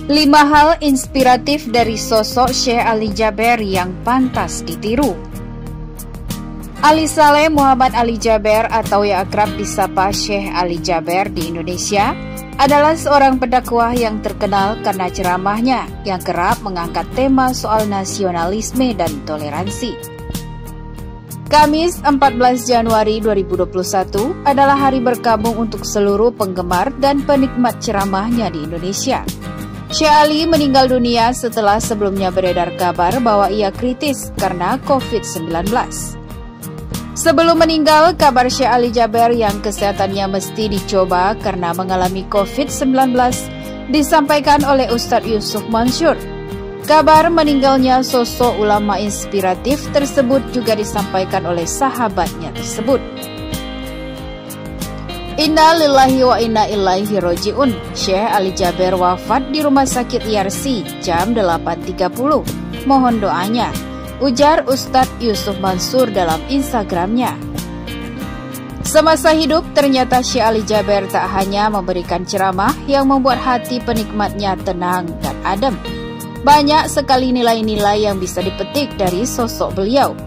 5 hal inspiratif dari sosok Syekh Ali Jaber yang pantas ditiru. Ali Saleh Muhammad Ali Jaber atau yang akrab disapa Syekh Ali Jaber di Indonesia adalah seorang pendakwah yang terkenal karena ceramahnya yang kerap mengangkat tema soal nasionalisme dan toleransi. Kamis 14 Januari 2021 adalah hari berkabung untuk seluruh penggemar dan penikmat ceramahnya di Indonesia. Syekh Ali meninggal dunia setelah sebelumnya beredar kabar bahwa ia kritis karena COVID-19. Sebelum meninggal, kabar Syekh Ali Jaber yang kesehatannya mesti dicoba karena mengalami COVID-19 disampaikan oleh Ustadz Yusuf Mansur. Kabar meninggalnya sosok ulama inspiratif tersebut juga disampaikan oleh sahabatnya tersebut. Inna lillahi wa inna ilaihi roji'un. Syekh Ali Jaber wafat di Rumah Sakit Yarsi jam 8.30. Mohon doanya, ujar Ustadz Yusuf Mansur dalam Instagramnya. Semasa hidup, ternyata Syekh Ali Jaber tak hanya memberikan ceramah yang membuat hati penikmatnya tenang dan adem. Banyak sekali nilai-nilai yang bisa dipetik dari sosok beliau.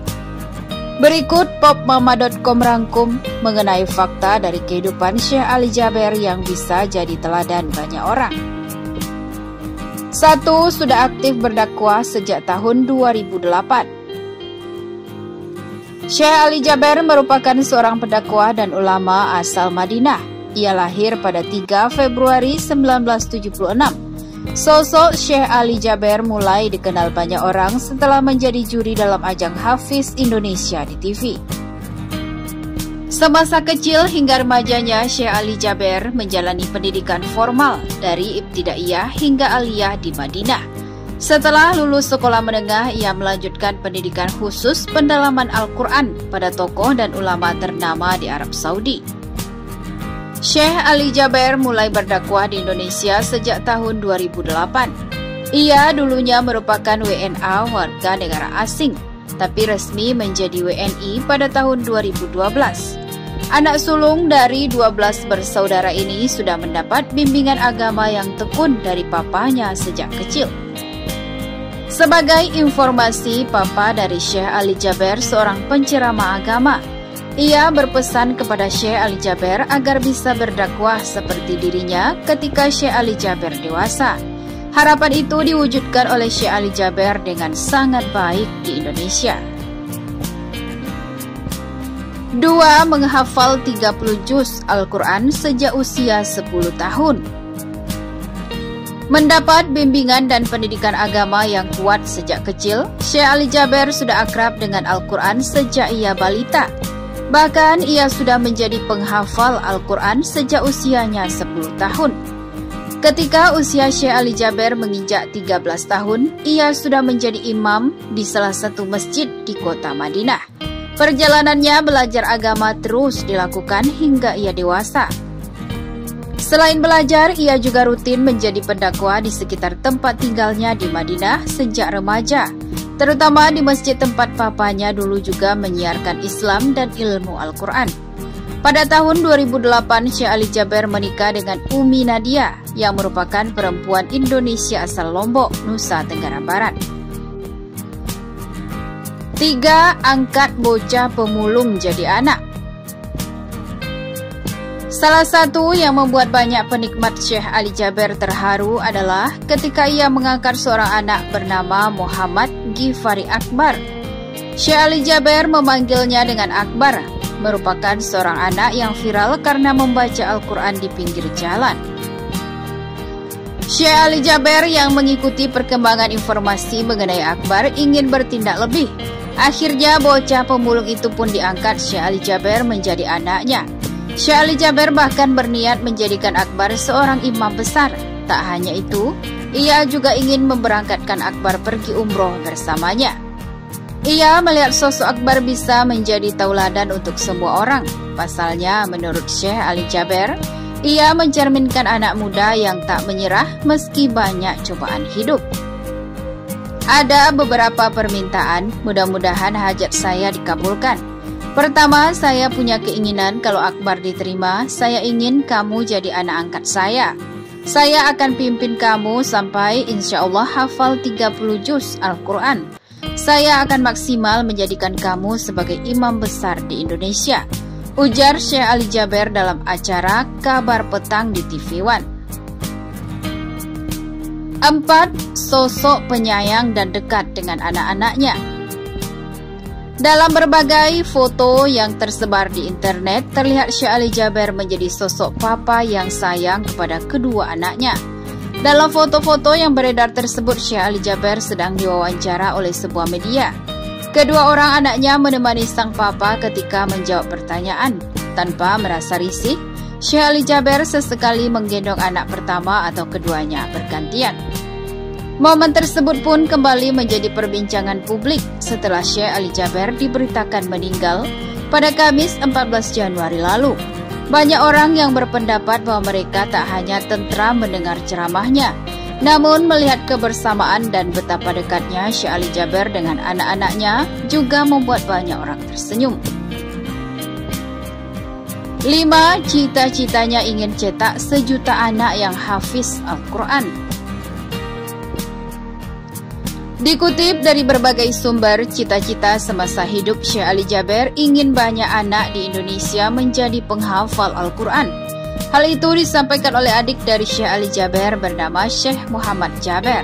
Berikut popmama.com rangkum mengenai fakta dari kehidupan Syekh Ali Jaber yang bisa jadi teladan banyak orang. 1. Sudah aktif berdakwah sejak tahun 2008. Syekh Ali Jaber merupakan seorang pendakwah dan ulama asal Madinah. Ia lahir pada 3 Februari 1976. Sosok Syekh Ali Jaber mulai dikenal banyak orang setelah menjadi juri dalam ajang Hafiz Indonesia di TV. Semasa kecil hingga remajanya, Syekh Ali Jaber menjalani pendidikan formal dari ibtidaiyah hingga aliyah di Madinah. Setelah lulus sekolah menengah, ia melanjutkan pendidikan khusus pendalaman Al-Quran pada tokoh dan ulama ternama di Arab Saudi. Syekh Ali Jaber mulai berdakwah di Indonesia sejak tahun 2008. Ia dulunya merupakan WNA warga negara asing, tapi resmi menjadi WNI pada tahun 2012. Anak sulung dari 12 bersaudara ini sudah mendapat bimbingan agama yang tekun dari papanya sejak kecil. Sebagai informasi, papa dari Syekh Ali Jaber seorang penceramah agama. Ia berpesan kepada Syekh Ali Jaber agar bisa berdakwah seperti dirinya ketika Syekh Ali Jaber dewasa. Harapan itu diwujudkan oleh Syekh Ali Jaber dengan sangat baik di Indonesia. 2. Menghafal 30 juz Al-Quran sejak usia 10 tahun. Mendapat bimbingan dan pendidikan agama yang kuat sejak kecil, Syekh Ali Jaber sudah akrab dengan Al-Quran sejak ia balita. Bahkan ia sudah menjadi penghafal Al-Quran sejak usianya 10 tahun. Ketika usia Syekh Ali Jaber menginjak 13 tahun, ia sudah menjadi imam di salah satu masjid di kota Madinah. Perjalanannya belajar agama terus dilakukan hingga ia dewasa. Selain belajar, ia juga rutin menjadi pendakwah di sekitar tempat tinggalnya di Madinah sejak remaja. Terutama di masjid tempat papanya dulu juga menyiarkan Islam dan ilmu Al-Quran. Pada tahun 2008, Syekh Ali Jaber menikah dengan Umi Nadia yang merupakan perempuan Indonesia asal Lombok, Nusa Tenggara Barat. 3. Angkat bocah pemulung jadi anak. Salah satu yang membuat banyak penikmat Syekh Ali Jaber terharu adalah ketika ia mengangkat seorang anak bernama Muhammad Ghifari Akbar. Syekh Ali Jaber memanggilnya dengan Akbar, merupakan seorang anak yang viral karena membaca Al-Quran di pinggir jalan. Syekh Ali Jaber yang mengikuti perkembangan informasi mengenai Akbar ingin bertindak lebih. Akhirnya bocah pemulung itu pun diangkat Syekh Ali Jaber menjadi anaknya. Syekh Ali Jaber bahkan berniat menjadikan Akbar seorang imam besar. Tak hanya itu, ia juga ingin memberangkatkan Akbar pergi umroh bersamanya. Ia melihat sosok Akbar bisa menjadi tauladan untuk semua orang. Pasalnya, menurut Syekh Ali Jaber, ia mencerminkan anak muda yang tak menyerah meski banyak cobaan hidup. Ada beberapa permintaan, mudah-mudahan hajat saya dikabulkan. Pertama, saya punya keinginan kalau Akbar diterima, saya ingin kamu jadi anak angkat saya. Saya akan pimpin kamu sampai insya Allah hafal 30 juz Al-Quran. Saya akan maksimal menjadikan kamu sebagai imam besar di Indonesia, ujar Syekh Ali Jaber dalam acara Kabar Petang di TV One. 4. Sosok penyayang dan dekat dengan anak-anaknya. Dalam berbagai foto yang tersebar di internet, terlihat Syekh Ali Jaber menjadi sosok papa yang sayang kepada kedua anaknya. Dalam foto-foto yang beredar tersebut, Syekh Ali Jaber sedang diwawancara oleh sebuah media. Kedua orang anaknya menemani sang papa ketika menjawab pertanyaan. Tanpa merasa risih, Syekh Ali Jaber sesekali menggendong anak pertama atau keduanya bergantian. Momen tersebut pun kembali menjadi perbincangan publik setelah Syekh Ali Jaber diberitakan meninggal pada Kamis 14 Januari lalu. Banyak orang yang berpendapat bahwa mereka tak hanya tentram mendengar ceramahnya, namun melihat kebersamaan dan betapa dekatnya Syekh Ali Jaber dengan anak-anaknya juga membuat banyak orang tersenyum. 5. Cita-citanya ingin cetak 1 juta anak yang hafiz Al-Quran. Dikutip dari berbagai sumber, cita-cita semasa hidup Syekh Ali Jaber ingin banyak anak di Indonesia menjadi penghafal Al-Quran. Hal itu disampaikan oleh adik dari Syekh Ali Jaber bernama Syekh Muhammad Jaber.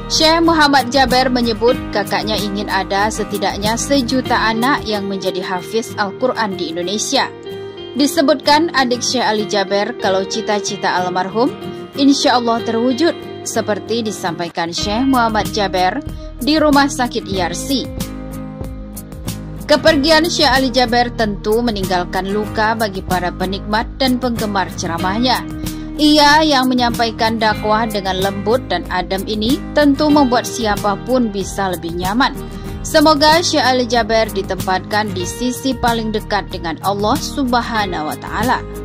Syekh Muhammad Jaber menyebut kakaknya ingin ada setidaknya 1 juta anak yang menjadi hafiz Al-Quran di Indonesia. Disebutkan adik Syekh Ali Jaber kalau cita-cita almarhum insya Allah terwujud, seperti disampaikan Syekh Muhammad Jaber di Rumah Sakit IRC. Kepergian Syekh Ali Jaber tentu meninggalkan luka bagi para penikmat dan penggemar ceramahnya. Ia yang menyampaikan dakwah dengan lembut dan adem ini tentu membuat siapapun bisa lebih nyaman. Semoga Syekh Ali Jaber ditempatkan di sisi paling dekat dengan Allah Subhanahu wa Ta'ala.